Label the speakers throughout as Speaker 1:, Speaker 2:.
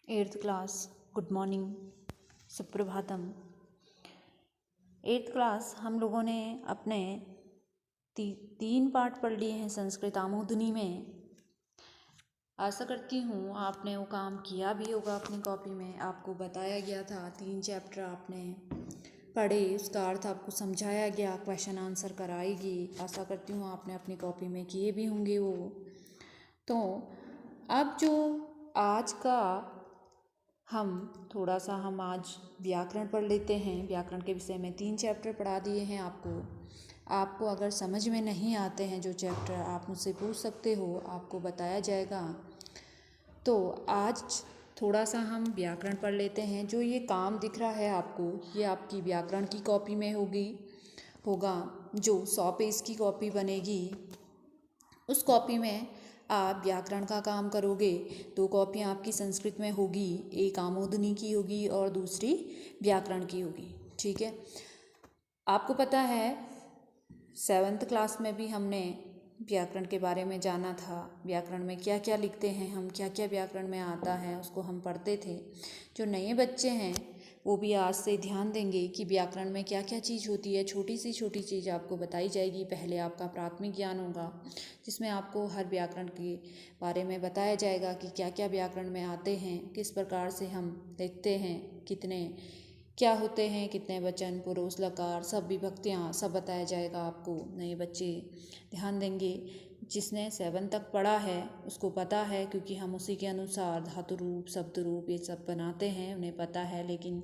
Speaker 1: Eighth class good morning सुप्रभातम। Eighth class हम लोगों ने अपने तीन पार्ट पढ़ लिए हैं संस्कृत आमोदनी में। आशा करती हूँ आपने वो काम किया भी होगा अपनी कॉपी में। आपको बताया गया था 3 चैप्टर आपने पढ़े, उसका अर्थ आपको समझाया गया, क्वेश्चन आंसर कराएगी। आशा करती हूँ आपने अपनी कॉपी में किए भी होंगे वो। तो अब जो आज का हम आज व्याकरण पढ़ लेते हैं। व्याकरण के विषय में 3 चैप्टर पढ़ा दिए हैं आपको अगर समझ में नहीं आते हैं जो चैप्टर, आप मुझसे पूछ सकते हो, आपको बताया जाएगा। तो आज थोड़ा सा हम व्याकरण पढ़ लेते हैं। जो ये काम दिख रहा है आपको, ये आपकी व्याकरण की कॉपी में होगा जो 100 पेज की कॉपी बनेगी। उस कॉपी में आप व्याकरण का काम करोगे। 2 कॉपियाँ आपकी संस्कृत में होगी, एक आमोदनी की होगी और दूसरी व्याकरण की होगी। ठीक है, आपको पता है 7th क्लास में भी हमने व्याकरण के बारे में जाना था। व्याकरण में क्या क्या लिखते हैं हम, क्या क्या व्याकरण में आता है, उसको हम पढ़ते थे। जो नए बच्चे हैं वो भी आज से ध्यान देंगे कि व्याकरण में क्या क्या चीज़ होती है। छोटी सी चीज़ आपको बताई जाएगी। पहले आपका प्राथमिक ज्ञान होगा जिसमें आपको हर व्याकरण के बारे में बताया जाएगा कि क्या क्या व्याकरण में आते हैं, किस प्रकार से हम लिखते हैं, कितने क्या होते हैं, कितने वचन, पुरुष, लकार, सब विभक्तियाँ, सब बताया जाएगा आपको। नए बच्चे ध्यान देंगे। जिसने 7 तक पढ़ा है उसको पता है, क्योंकि हम उसी के अनुसार धातु रूप, शब्द रूप ये सब बनाते हैं, उन्हें पता है। लेकिन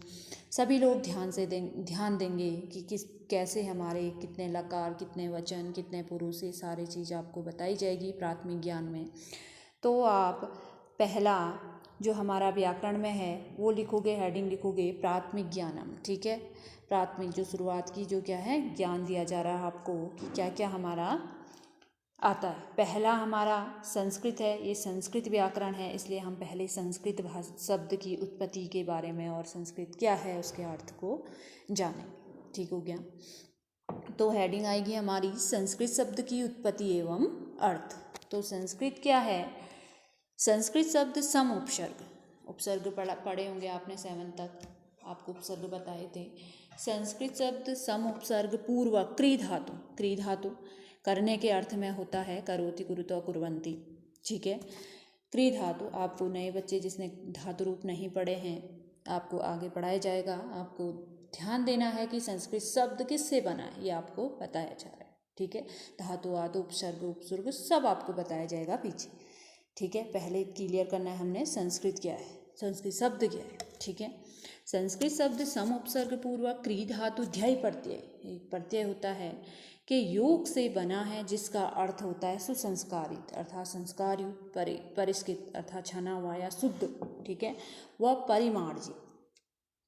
Speaker 1: सभी लोग ध्यान देंगे कि कैसे हमारे कितने लकार, कितने वचन, कितने पुरुष, ये सारी चीज़ आपको बताई जाएगी प्राथमिक ज्ञान में। तो आप पहला जो हमारा व्याकरण में है वो लिखोगे, हेडिंग लिखोगे प्राथमिक ज्ञानम। ठीक है, प्राथमिक जो शुरुआत की जो क्या है ज्ञान दिया जा रहा है आपको कि क्या क्या हमारा आता है। पहला हमारा संस्कृत है, ये संस्कृत व्याकरण है, इसलिए हम पहले संस्कृत शब्द की उत्पत्ति के बारे में और संस्कृत क्या है उसके अर्थ को जानेंगे। ठीक हो गया। तो हेडिंग आएगी हमारी संस्कृत शब्द की उत्पत्ति एवं अर्थ। तो संस्कृत क्या है? संस्कृत शब्द सम उपसर्ग पढ़े होंगे आपने 7 तक, आपको उपसर्ग बताए थे। संस्कृत शब्द सम उपसर्ग पूर्वक क्री धातु करने के अर्थ में होता है, करोति, कुरुतो, कुर्वन्ति। ठीक है, क्री धातु। आपको नए बच्चे जिसने धातु रूप नहीं पढ़े हैं, आपको आगे पढ़ाया जाएगा। आपको ध्यान देना है कि संस्कृत शब्द किससे बना है, ये आपको बताया जा रहा है। ठीक है, धातु आदि उपसर्ग उपसर्ग सब आपको बताया जाएगा पीछे। ठीक है, पहले क्लियर करना है हमने संस्कृत क्या है, संस्कृत शब्द क्या है। ठीक है, संस्कृत शब्द सम उपसर्ग पूर्वक क्री धातु ध्यायी प्रत्यय, एक प्रत्यय होता है कि योग से बना है, जिसका अर्थ होता है सुसंस्कारित अर्थात संस्कारयुक्त, परिष्कृत अर्थात छना हुआ या शुद्ध। ठीक है, वह परिमार्जित।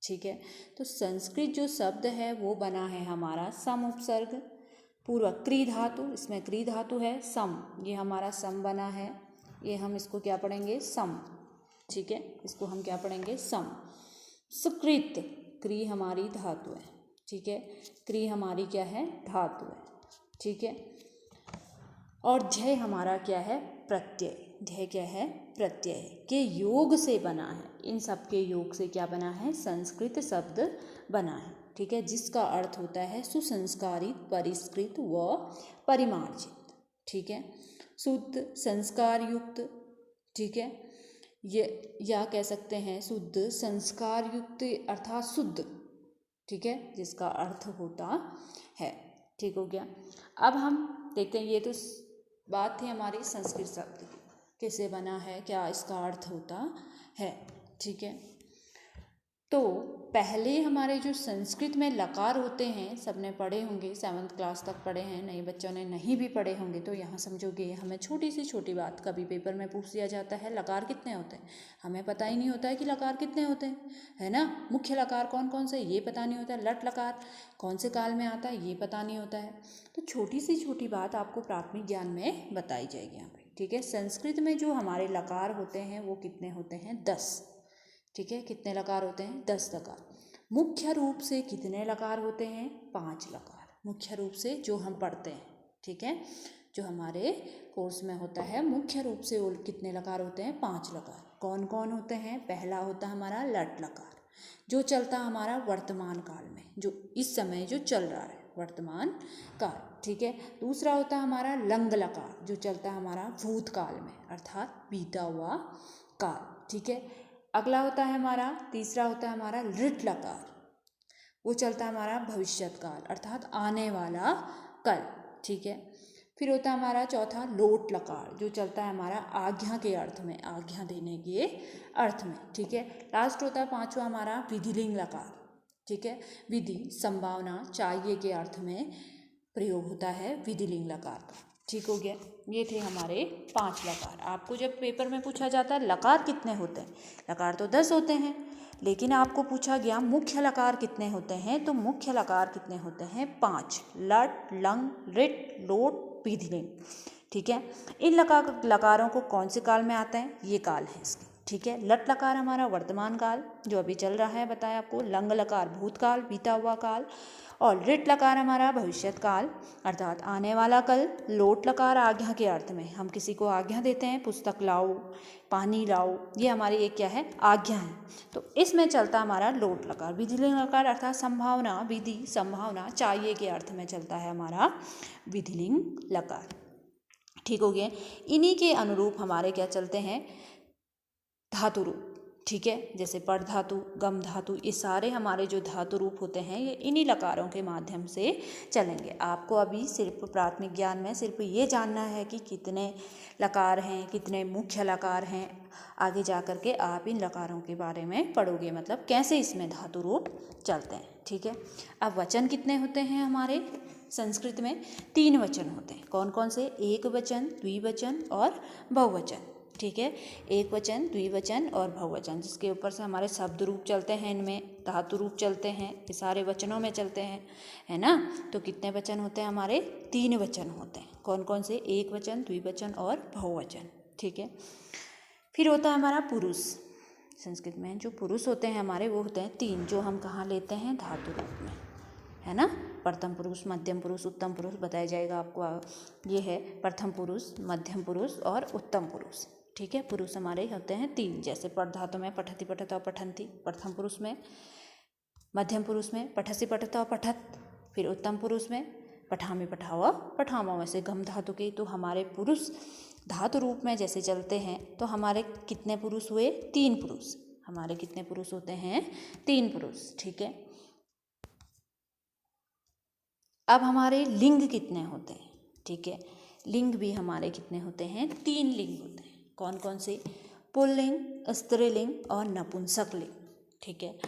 Speaker 1: ठीक है, तो संस्कृत जो शब्द है वो बना है हमारा सम उपसर्ग पूर्वक क्री धातु, इसमें क्री धातु है सम, ये हमारा सम बना है। ये हम इसको क्या पढ़ेंगे, सम। ठीक है, इसको हम क्या पढ़ेंगे, सम। सुकृत, क्री हमारी धातु है। ठीक है, क्री हमारी क्या है, धातु है। ठीक है, और ध्यय हमारा क्या है, प्रत्यय। ध्यय क्या है, प्रत्यय के योग से बना है। इन सब के योग से क्या बना है, संस्कृत शब्द बना है। ठीक है, जिसका अर्थ होता है सुसंस्कारित, परिष्कृत व परिमार्जित। ठीक है, शुद्ध, संस्कार युक्त। ठीक है, ये या कह सकते हैं शुद्ध, संस्कार युक्त अर्थात शुद्ध। ठीक है, जिसका अर्थ होता है। ठीक हो गया। अब हम देखते हैं, ये तो बात थी हमारी संस्कृत शब्द की, कैसे बना है, क्या इसका अर्थ होता है। ठीक है, तो पहले हमारे जो संस्कृत में लकार होते हैं, सबने पढ़े होंगे, 7th क्लास तक पढ़े हैं। नए बच्चों ने नहीं भी पढ़े होंगे तो यहाँ समझोगे। हमें छोटी बात कभी पेपर में पूछ दिया जाता है, लकार कितने होते हैं, हमें पता ही नहीं होता है कि लकार कितने होते हैं, है ना। मुख्य लकार कौन कौन से, ये पता नहीं होता है। लट लकार कौन से काल में आता है, ये पता नहीं होता है। तो छोटी बात आपको प्राथमिक ज्ञान में बताई जाएगी यहाँ पर। ठीक है, संस्कृत में जो हमारे लकार होते हैं वो कितने होते हैं, 10। ठीक है, कितने लकार होते हैं, 10 लकार। मुख्य रूप से कितने लकार होते हैं, 5 लकार मुख्य रूप से जो हम पढ़ते हैं। ठीक है, जो हमारे कोर्स में होता है मुख्य रूप से कितने लकार होते हैं? 5 लकार। कौन कौन होते हैं? पहला होता है हमारा लट लकार, जो चलता हमारा वर्तमान काल में, जो इस समय जो चल रहा है वर्तमान काल, ठीक है। दूसरा होता है हमारा लंग लकार, जो चलता है हमारा भूतकाल में, अर्थात बीता हुआ काल, ठीक है। अगला होता है हमारा, तीसरा होता है हमारा लृट लकार, वो चलता है हमारा भविष्यत काल, अर्थात आने वाला कल, ठीक है। फिर होता है हमारा चौथा लोट लकार, जो चलता है हमारा आज्ञा के अर्थ में, आज्ञा देने के अर्थ में, ठीक है। लास्ट होता है पांचवा हमारा विधिलिंग लकार, ठीक है। विधि, संभावना, चाहिए के अर्थ में प्रयोग होता है विधिलिंग लकार का, ठीक हो गया। ये थे हमारे 5 लकार। आपको जब पेपर में पूछा जाता है लकार कितने होते हैं, लकार तो 10 होते हैं, लेकिन आपको पूछा गया मुख्य लकार कितने होते हैं, तो मुख्य लकार कितने होते हैं? 5। लट, लंग, रिट, लोट, विधिलिंग, ठीक है। इन लकारों को कौन से काल में आते हैं? ये काल है इसके, ठीक है। लट लकार हमारा वर्तमान काल जो अभी चल रहा है, बताया आपको। लंग लकार भूतकाल, बीता हुआ काल। और रिट लकार हमारा भविष्यत काल, अर्थात आने वाला कल। लोट लकार आज्ञा के अर्थ में, हम किसी को आज्ञा देते हैं, पुस्तक लाओ, पानी लाओ, ये हमारी एक क्या है? आज्ञा है, तो इसमें चलता हमारा लोट लकार। विधिलिंग लकार अर्थात संभावना, विधि, संभावना, चाहिए के अर्थ में चलता है हमारा विधिलिंग लकार, ठीक हो गया। इन्हीं के अनुरूप हमारे क्या चलते हैं? धातु रूप, ठीक है। जैसे पड़ धातु, गम धातु, ये सारे हमारे जो धातु रूप होते हैं ये इन्हीं लकारों के माध्यम से चलेंगे। आपको अभी सिर्फ प्राथमिक ज्ञान में सिर्फ ये जानना है कि कितने लकार हैं, कितने मुख्य लकार हैं। आगे जा कर के आप इन लकारों के बारे में पढ़ोगे, मतलब कैसे इसमें धातु रूप चलते हैं, ठीक है। अब वचन कितने होते हैं हमारे संस्कृत में? 3 वचन होते हैं। कौन कौन से? एक वचन, द्विवचन और बहुवचन, ठीक है। एक वचन, द्विवचन और बहुवचन, जिसके ऊपर से हमारे शब्द रूप चलते हैं, इनमें धातु रूप चलते हैं, ये सारे वचनों में चलते हैं, है ना। तो कितने वचन होते हैं हमारे? 3 वचन होते हैं। कौन कौन से? एक वचन, द्विवचन और बहुवचन, ठीक है। फिर होता है हमारा पुरुष। संस्कृत में जो पुरुष होते हैं हमारे वो होते हैं 3, जो हम कहाँ लेते हैं? धातु रूप में, है ना। प्रथम पुरुष, मध्यम पुरुष, उत्तम पुरुष बताया जाएगा आपको। ये है प्रथम पुरुष, मध्यम पुरुष और उत्तम पुरुष, ठीक है। पुरुष हमारे होते हैं 3, जैसे पठ धातु में पठति, पठता, पठन्ति, प्रथम पुरुष में। मध्यम पुरुष में पठसि, पठता, पठत। फिर उत्तम पुरुष में पठामि, पठावा, पठामा। वैसे गम धातु के तो हमारे पुरुष धातु रूप में जैसे चलते हैं, तो हमारे कितने पुरुष हुए? 3 पुरुष। हमारे कितने पुरुष होते हैं? 3 पुरुष, ठीक है। अब हमारे लिंग कितने होते हैं? ठीक है, लिंग भी हमारे कितने होते हैं? 3 लिंग होते हैं। कौन कौन से? पुल्लिंग, स्त्रीलिंग और नपुंसक लिंग। ठीक है,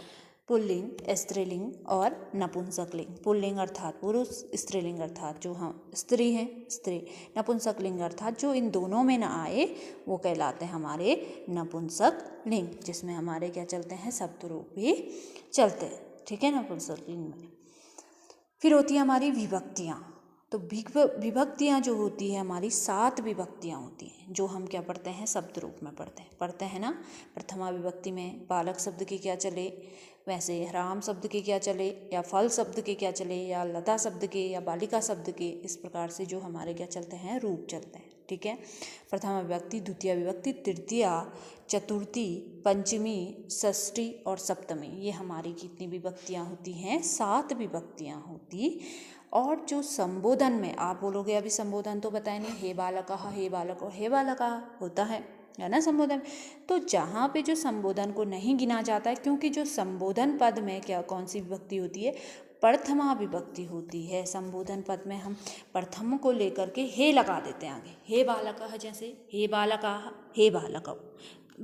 Speaker 1: पुल्लिंग, स्त्रीलिंग और नपुंसक लिंग। पुल्लिंग अर्थात पुरुष, स्त्रीलिंग अर्थात जो हम स्त्री हैं स्त्री, नपुंसक लिंग अर्थात जो इन दोनों में ना आए वो कहलाते हैं हमारे नपुंसक लिंग, जिसमें हमारे क्या चलते हैं? शब्द रूप भी चलते हैं। ठीक है, नपुंसक लिंग में। फिर होती है हमारी विभक्तियाँ। तो विभक्तियाँ जो होती है हमारी 7 विभक्तियाँ होती हैं, जो हम क्या पढ़ते हैं? शब्द रूप में पढ़ते हैं ना। प्रथमा विभक्ति में बालक शब्द के क्या चले, वैसे राम शब्द के क्या चले, या फल शब्द के क्या चले, या लता शब्द के, या बालिका शब्द के, इस प्रकार से जो हमारे क्या चलते हैं? रूप चलते हैं। ठीक है, प्रथमा विभक्ति, द्वितीय विभक्ति, तृतीया, चतुर्थी, पंचमी, षष्ठी और सप्तमी, ये हमारी कितनी विभक्तियाँ होती हैं? 7 विभक्तियाँ होती। और जो संबोधन में आप बोलोगे अभी संबोधन तो बताए नहीं, हे बालका, हे बालको, हे बालका होता है ना संबोधन। तो जहाँ पे जो संबोधन को नहीं गिना जाता है, क्योंकि जो संबोधन पद में क्या कौन सी विभक्ति होती है? प्रथमा विभक्ति होती है। संबोधन पद में हम प्रथम को लेकर के हे लगा देते हैं आगे। हे बालका, जैसे हे बालका, हे बालको,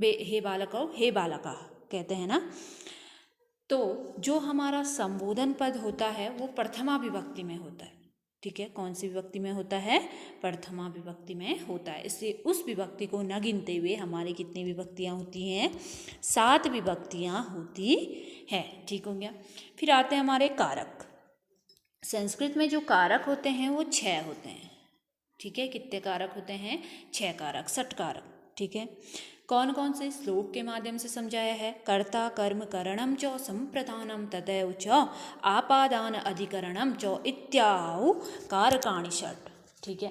Speaker 1: हे बालको, हे बालका कहते हैं ना। तो जो हमारा संबोधन पद होता है वो प्रथमा विभक्ति में होता है। ठीक है, कौन सी विभक्ति में होता है? प्रथमा विभक्ति में होता है। इससे उस विभक्ति को न गिनते हुए हमारी कितनी विभक्तियाँ होती हैं? 7 विभक्तियाँ होती है। ठीक हो गया। फिर आते हैं हमारे कारक। संस्कृत में जो कारक होते हैं वो 6 होते हैं। ठीक है, कितने कारक होते हैं? 6 कारक, षट कारक। ठीक है, कौन कौन से? श्लोक के माध्यम से समझाया है। कर्ता कर्म करणम च संप्रदानम तदैव च आपादान अधिकरणम च इत्याहु कारकाणि षट्। ठीक है,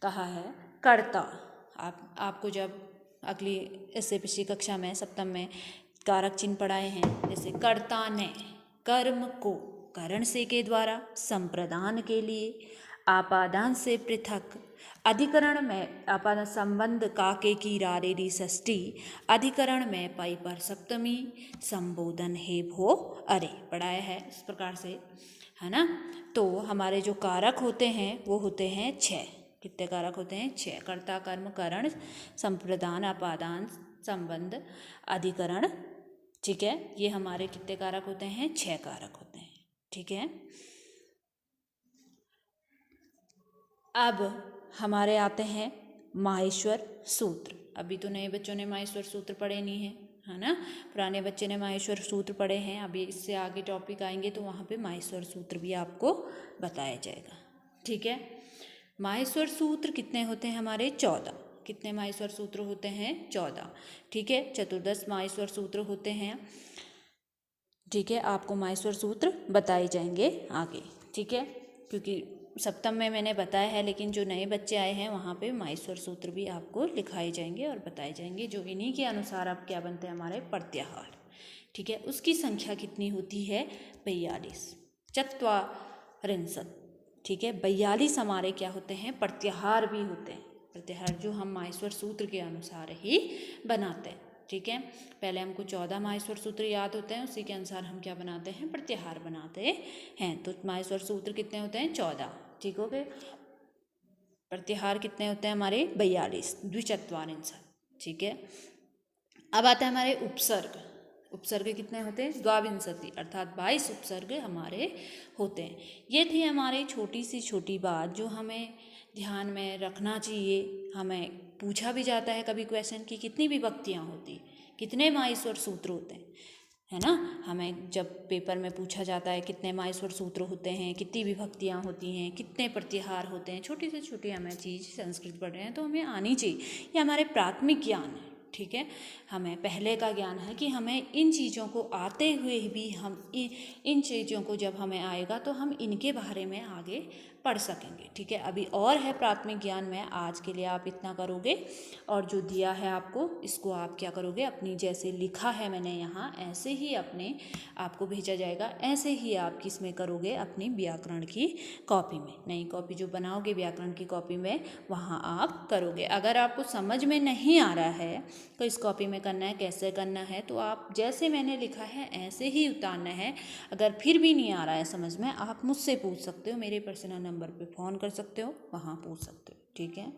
Speaker 1: कहा है कर्ता। आपको जब अगली इससे पिछली कक्षा में सप्तम में कारक चिन्ह पढ़ाए हैं, जैसे कर्ता ने कर्म को करण से के द्वारा, संप्रदान के लिए, आपादान से पृथक, अधिकरण में आपादान संबंध काके की रारे री षष्ठी, अधिकरण में पाई पर सप्तमी, संबोधन हे भो अरे पढ़ाया है इस प्रकार से, है ना। तो हमारे जो कारक होते हैं वो होते हैं 6। कितने कारक होते हैं? 6। कर्ता, कर्म, करण, संप्रदान, आपादान, संबंध, अधिकरण। ठीक है, ये हमारे कितने कारक होते हैं? 6 कारक होते हैं। ठीक है, अब हमारे आते हैं माहेश्वर सूत्र। अभी तो नए बच्चों ने माहेश्वर सूत्र पढ़े नहीं है ना। पुराने बच्चे ने माहेश्वर सूत्र पढ़े हैं। अभी इससे आगे टॉपिक आएंगे तो वहाँ पे माहेश्वर सूत्र भी आपको बताया जाएगा। ठीक है, माहेश्वर सूत्र कितने होते हैं हमारे? 14। कितने माहेश्वर सूत्र होते हैं? 14। ठीक है, चतुर्दश माहेश्वर सूत्र होते हैं। ठीक है, आपको माहेश्वर सूत्र बताए जाएंगे आगे। ठीक है, क्योंकि सप्तम में मैंने बताया है, लेकिन जो नए बच्चे आए हैं वहाँ पे माहेश्वर सूत्र भी आपको लिखाए जाएंगे और बताए जाएंगे, जो इन्हीं के अनुसार अब क्या बनते हैं हमारे? प्रत्याहार। ठीक है, उसकी संख्या कितनी होती है? 42। चत्वारिंशत्। ठीक है, 42 हमारे क्या होते हैं? प्रत्याहार भी होते हैं। प्रत्याहार जो हम माहेश्वर सूत्र के अनुसार ही बनाते हैं। ठीक है, पहले हमको 14 माहेश्वर सूत्र याद होते हैं, उसी के अनुसार हम क्या बनाते हैं? प्रत्याहार बनाते हैं। तो माहेश्वर सूत्र कितने होते हैं? 14। ठीक हो गए। प्रत्याहार कितने होते हैं हमारे? 42, द्विचत्वारिंशत्। ठीक है, अब आता है हमारे उपसर्ग। उपसर्ग कितने होते हैं? द्वाविंशति, अर्थात 22 उपसर्ग हमारे होते हैं। ये थी हमारी छोटी सी छोटी बात जो हमें ध्यान में रखना चाहिए। हमें पूछा भी जाता है कभी क्वेश्चन कि कितनी विभक्तियाँ होती, कितने माहेश्वर सूत्र होते हैं, है ना। हमें जब पेपर में पूछा जाता है कितने माहेश्वर सूत्र होते हैं, कितनी विभक्तियाँ होती हैं, कितने प्रत्याहार होते हैं, छोटी से छोटी हमें चीज़ संस्कृत पढ़ रहे हैं तो हमें आनी चाहिए। ये हमारे प्राथमिक ज्ञान है। ठीक है, हमें पहले का ज्ञान है कि हमें इन चीज़ों को आते हुए भी हम इन चीज़ों को जब हमें आएगा तो हम इनके बारे में आगे पढ़ सकेंगे। ठीक है, अभी और है प्राथमिक ज्ञान में। आज के लिए आप इतना करोगे और जो दिया है आपको इसको आप क्या करोगे? अपनी जैसे लिखा है मैंने यहाँ ऐसे ही अपने आपको भेजा जाएगा, ऐसे ही आप किस में करोगे? अपनी व्याकरण की कॉपी में, नई कॉपी जो बनाओगे व्याकरण की कॉपी में वहाँ आप करोगे। अगर आपको समझ में नहीं आ रहा है तो इस कॉपी में करना है, कैसे करना है, तो आप जैसे मैंने लिखा है ऐसे ही उतारना है। अगर फिर भी नहीं आ रहा है समझ में, आप मुझसे पूछ सकते हो, मेरे पर्सनल नंबर पे फ़ोन कर सकते हो, वहाँ पूछ सकते हो। ठीक है।